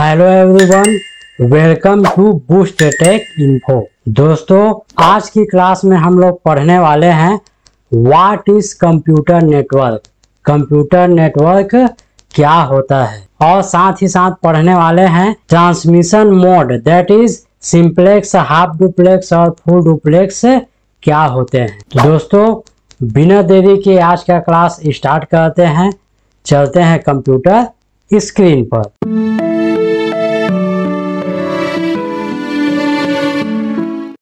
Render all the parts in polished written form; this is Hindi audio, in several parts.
Hello everyone, welcome to Boost Tech Info. दोस्तों, आज की क्लास में हम लोग पढ़ने वाले हैं what is computer network. Computer network क्या होता है, और साथ ही साथ पढ़ने वाले हैं transmission mode, that is simplex, half duplex और फुल डुप्लेक्स क्या होते हैं। तो दोस्तों, बिना देरी के आज का क्लास स्टार्ट करते हैं। चलते हैं कंप्यूटर स्क्रीन पर।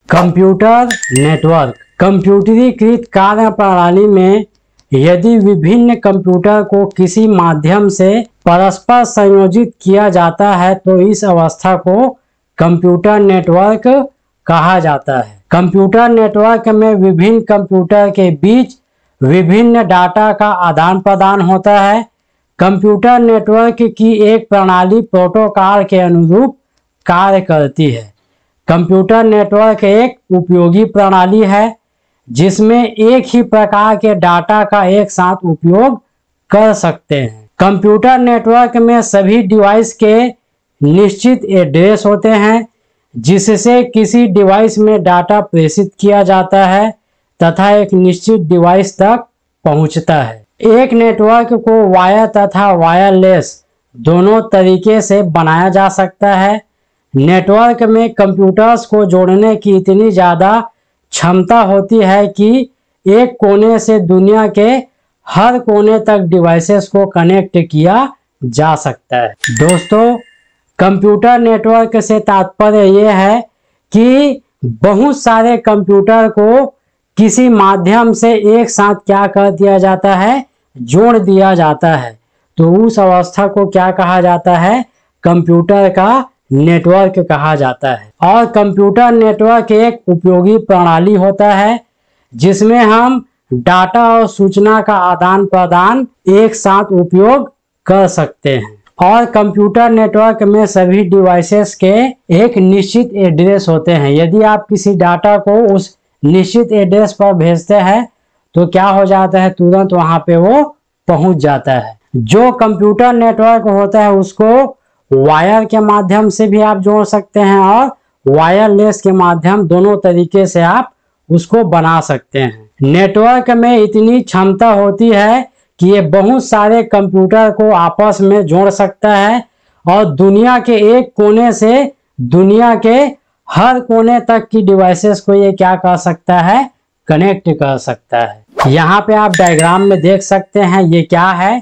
कंप्यूटर नेटवर्क कंप्यूटरीकृत कार्य प्रणाली में यदि विभिन्न कंप्यूटर को किसी माध्यम से परस्पर संयोजित किया जाता है तो इस अवस्था को कंप्यूटर नेटवर्क कहा जाता है। कंप्यूटर नेटवर्क में विभिन्न कंप्यूटर के बीच विभिन्न डाटा का आदान प्रदान होता है। कंप्यूटर नेटवर्क की एक प्रणाली प्रोटोकॉल के अनुरूप कार्य करती है। कंप्यूटर नेटवर्क एक उपयोगी प्रणाली है जिसमें एक ही प्रकार के डाटा का एक साथ उपयोग कर सकते हैं। कंप्यूटर नेटवर्क में सभी डिवाइस के निश्चित एड्रेस होते हैं जिससे किसी डिवाइस में डाटा प्रेषित किया जाता है तथा एक निश्चित डिवाइस तक पहुंचता है। एक नेटवर्क को वायर तथा वायरलेस दोनों तरीके से बनाया जा सकता है। नेटवर्क में कंप्यूटर्स को जोड़ने की इतनी ज़्यादा क्षमता होती है कि एक कोने से दुनिया के हर कोने तक डिवाइसेस को कनेक्ट किया जा सकता है। दोस्तों, कंप्यूटर नेटवर्क से तात्पर्य यह है कि बहुत सारे कंप्यूटर को किसी माध्यम से एक साथ क्या कर दिया जाता है, जोड़ दिया जाता है। तो उस अवस्था को क्या कहा जाता है, कंप्यूटर का नेटवर्क कहा जाता है। और कंप्यूटर नेटवर्क एक उपयोगी प्रणाली होता है जिसमें हम डाटा और सूचना का आदान प्रदान एक साथ उपयोग कर सकते हैं। और कंप्यूटर नेटवर्क में सभी डिवाइसेस के एक निश्चित एड्रेस होते हैं। यदि आप किसी डाटा को उस निश्चित एड्रेस पर भेजते हैं तो क्या हो जाता है, तुरंत वहां पे वो पहुंच जाता है। जो कंप्यूटर नेटवर्क होता है उसको वायर के माध्यम से भी आप जोड़ सकते हैं और वायरलेस के माध्यम, दोनों तरीके से आप उसको बना सकते हैं। नेटवर्क में इतनी क्षमता होती है कि ये बहुत सारे कंप्यूटर को आपस में जोड़ सकता है और दुनिया के एक कोने से दुनिया के हर कोने तक की डिवाइसेस को ये क्या कर सकता है, कनेक्ट कर सकता है। यहाँ पे आप डायग्राम में देख सकते हैं ये क्या है,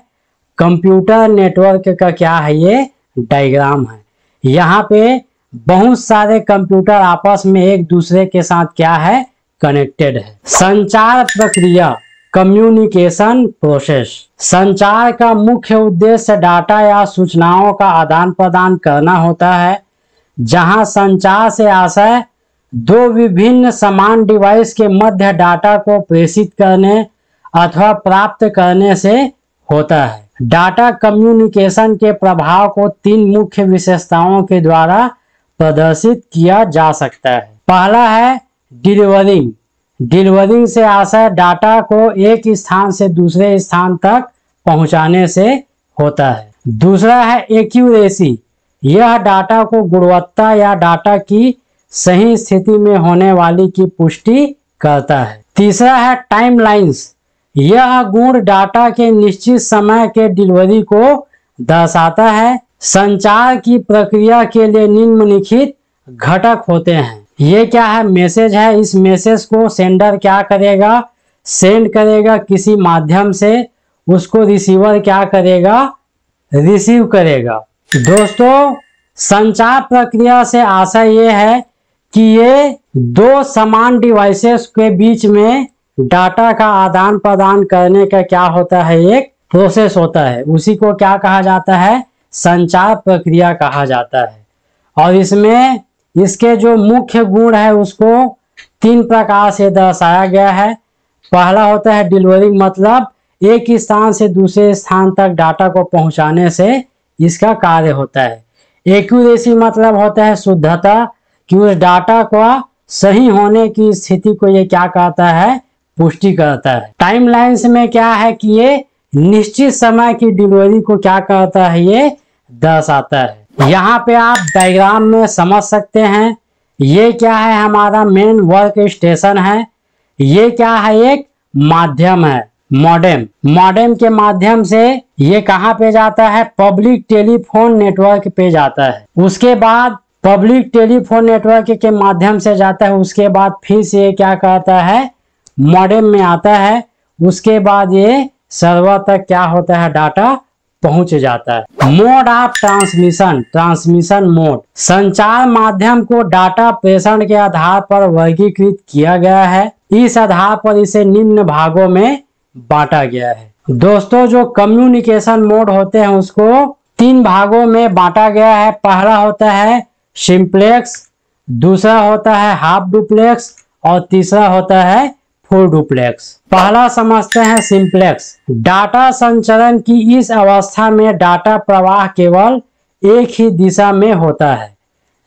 कंप्यूटर नेटवर्क का क्या है, ये डायग्राम है। यहाँ पे बहुत सारे कंप्यूटर आपस में एक दूसरे के साथ क्या है, कनेक्टेड है। संचार प्रक्रिया, कम्युनिकेशन प्रोसेस। संचार का मुख्य उद्देश्य डाटा या सूचनाओं का आदान प्रदान करना होता है। जहां संचार से आशय दो विभिन्न समान डिवाइस के मध्य डाटा को प्रेषित करने अथवा प्राप्त करने से होता है। डाटा कम्युनिकेशन के प्रभाव को तीन मुख्य विशेषताओं के द्वारा प्रदर्शित किया जा सकता है। पहला है डिलीवरिंग। डिलीवरिंग से आशय डाटा को एक स्थान से दूसरे स्थान तक पहुंचाने से होता है। दूसरा है एक्यूरेसी। यह डाटा को गुणवत्ता या डाटा की सही स्थिति में होने वाली की पुष्टि करता है। तीसरा है टाइमलाइंस। यह गुण डाटा के निश्चित समय के डिलीवरी को दर्शाता है। संचार की प्रक्रिया के लिए निम्नलिखित घटक होते हैं। ये क्या है, मैसेज है। इस मैसेज को सेंडर क्या करेगा, सेंड करेगा किसी माध्यम से, उसको रिसीवर क्या करेगा, रिसीव करेगा। दोस्तों, संचार प्रक्रिया से आशय ये है कि ये दो समान डिवाइसेस के बीच में डाटा का आदान प्रदान करने का क्या होता है, एक प्रोसेस होता है। उसी को क्या कहा जाता है, संचार प्रक्रिया कहा जाता है। और इसमें इसके जो मुख्य गुण है उसको तीन प्रकार से दर्शाया गया है। पहला होता है डिलीवरिंग, मतलब एक स्थान से दूसरे स्थान तक डाटा को पहुंचाने से इसका कार्य होता है। एक्यूरेसी मतलब होता है शुद्धता, कि उस डाटा का सही होने की स्थिति को ये क्या करता है, पुष्टि करता है। टाइमलाइंस में क्या है कि ये निश्चित समय की डिलीवरी को क्या करता है, ये दर्शाता है। यहाँ पे आप डायग्राम में समझ सकते हैं। ये क्या है, हमारा मेन वर्क स्टेशन है। ये क्या है, एक माध्यम है, मॉडेम। मॉडेम के माध्यम से ये कहाँ पे जाता है, पब्लिक टेलीफोन नेटवर्क पे जाता है। उसके बाद पब्लिक टेलीफोन नेटवर्क के माध्यम से जाता है। उसके बाद फिर से क्या कहता है, मॉडेम में आता है। उसके बाद ये सर्वर तक क्या होता है, डाटा पहुंच जाता है। Mode of transmission, transmission mode, संचार माध्यम को डाटा प्रेषण के आधार पर वर्गीकृत किया गया है। इस आधार पर इसे निम्न भागों में बांटा गया है। दोस्तों, जो कम्युनिकेशन मोड होते हैं उसको 3 भागों में बांटा गया है। पहला होता है सिंप्लेक्स, दूसरा होता है हाफ डुप्लेक्स और तीसरा होता है फुल डुप्लेक्स। पहला समझते हैं सिंप्लेक्स। डाटा संचरण की इस अवस्था में डाटा प्रवाह केवल एक ही दिशा में होता है।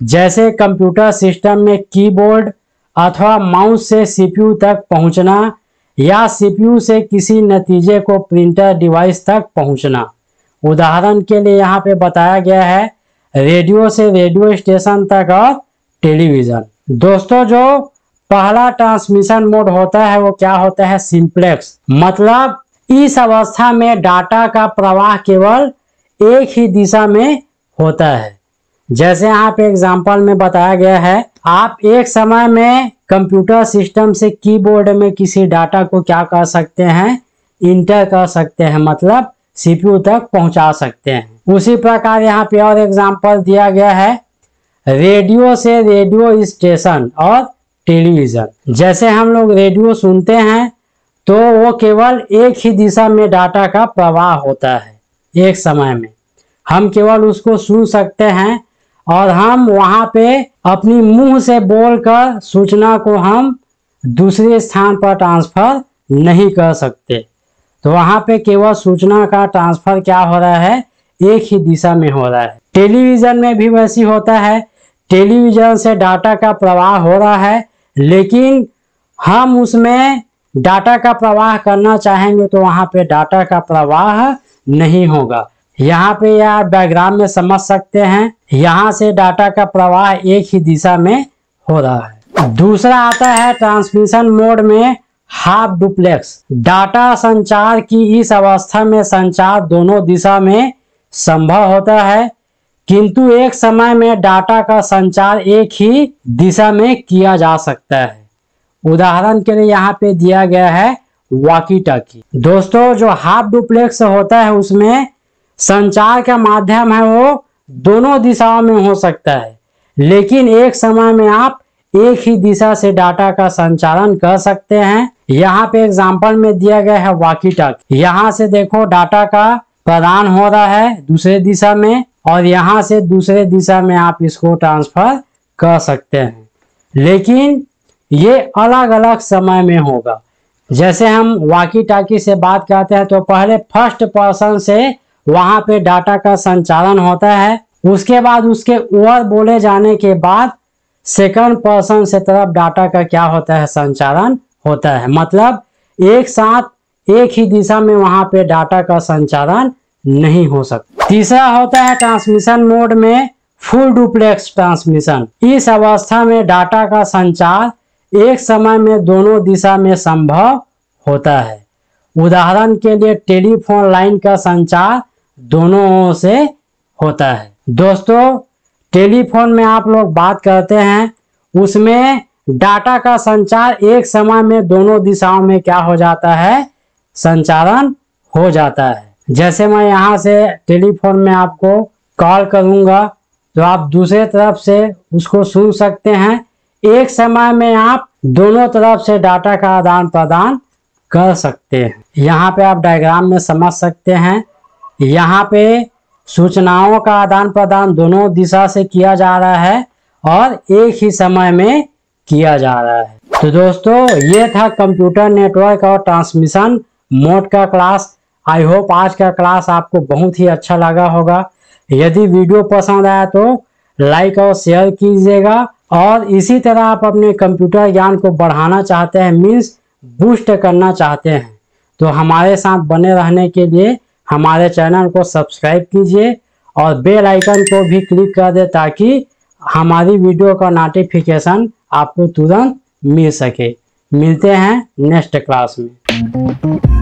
जैसे कंप्यूटर सिस्टम में कीबोर्ड अथवा माउस से सीपीयू तक पहुंचना या सीपीयू से किसी नतीजे को प्रिंटर डिवाइस तक पहुंचना। उदाहरण के लिए यहाँ पे बताया गया है रेडियो से रेडियो स्टेशन तक और टेलीविजन। दोस्तों, जो पहला ट्रांसमिशन मोड होता है वो क्या होता है, सिंप्लेक्स। मतलब इस अवस्था में डाटा का प्रवाह केवल एक ही दिशा में होता है। जैसे यहाँ पे एग्जांपल में बताया गया है, आप एक समय में कंप्यूटर सिस्टम से कीबोर्ड में किसी डाटा को क्या कर सकते हैं, इंटर कर सकते हैं, मतलब सीपीयू तक पहुंचा सकते हैं। उसी प्रकार यहाँ पे और एग्जांपल दिया गया है रेडियो से रेडियो स्टेशन और टेलीविजन। जैसे हम लोग रेडियो सुनते हैं तो वो केवल एक ही दिशा में डाटा का प्रवाह होता है। एक समय में हम केवल उसको सुन सकते हैं और हम वहां पे अपनी मुंह से बोलकर सूचना को हम दूसरे स्थान पर ट्रांसफर नहीं कर सकते। तो वहां पे केवल सूचना का ट्रांसफर क्या हो रहा है, एक ही दिशा में हो रहा है। टेलीविजन में भी वैसी होता है। टेलीविजन से डाटा का प्रवाह हो रहा है, लेकिन हम उसमें डाटा का प्रवाह करना चाहेंगे तो वहां पे डाटा का प्रवाह नहीं होगा। यहाँ पे आप डायग्राम में समझ सकते हैं, यहाँ से डाटा का प्रवाह एक ही दिशा में हो रहा है। दूसरा आता है ट्रांसमिशन मोड में हाफ डुप्लेक्स। डाटा संचार की इस अवस्था में संचार दोनों दिशा में संभव होता है, किंतु एक समय में डाटा का संचार एक ही दिशा में किया जा सकता है। उदाहरण के लिए यहाँ पे दिया गया है वॉकी टॉकी। दोस्तों, जो हाफ डुप्लेक्स होता है उसमें संचार का माध्यम है वो दोनों दिशाओं में हो सकता है, लेकिन एक समय में आप एक ही दिशा से डाटा का संचारण कर सकते हैं। यहाँ पे एग्जांपल में दिया गया है वॉकी टॉकी। यहाँ से देखो डाटा का प्रदान हो रहा है दूसरे दिशा में और यहाँ से दूसरे दिशा में आप इसको ट्रांसफर कर सकते हैं, लेकिन ये अलग अलग समय में होगा। जैसे हम वॉकी टॉकी से बात करते हैं तो पहले फर्स्ट पर्सन से वहां पे डाटा का संचारण होता है, उसके बाद उसके ओवर बोले जाने के बाद सेकंड पर्सन से तरफ डाटा का क्या होता है, संचारण होता है। मतलब एक साथ एक ही दिशा में वहां पे डाटा का संचारण नहीं हो सकता। तीसरा होता है ट्रांसमिशन मोड में फुल डुप्लेक्स ट्रांसमिशन। इस अवस्था में डाटा का संचार एक समय में दोनों दिशा में संभव होता है। उदाहरण के लिए टेलीफोन लाइन का संचार दोनों ओर से होता है। दोस्तों, टेलीफोन में आप लोग बात करते हैं, उसमें डाटा का संचार एक समय में दोनों दिशाओं में क्या हो जाता है, संचारण हो जाता है। जैसे मैं यहाँ से टेलीफोन में आपको कॉल करूँगा तो आप दूसरे तरफ से उसको सुन सकते हैं। एक समय में आप दोनों तरफ से डाटा का आदान प्रदान कर सकते हैं। यहाँ पे आप डायग्राम में समझ सकते हैं, यहाँ पे सूचनाओं का आदान प्रदान दोनों दिशा से किया जा रहा है और एक ही समय में किया जा रहा है। तो दोस्तों, ये था कंप्यूटर नेटवर्क और ट्रांसमिशन मोड का क्लास। आई होप आज का क्लास आपको बहुत ही अच्छा लगा होगा। यदि वीडियो पसंद आया तो लाइक और शेयर कीजिएगा, और इसी तरह आप अपने कंप्यूटर ज्ञान को बढ़ाना चाहते हैं, मीन्स बूस्ट करना चाहते हैं, तो हमारे साथ बने रहने के लिए हमारे चैनल को सब्सक्राइब कीजिए और बेल आइकन को भी क्लिक कर दे ताकि हमारी वीडियो का नोटिफिकेशन आपको तुरंत मिल सके। मिलते हैं नेक्स्ट क्लास में।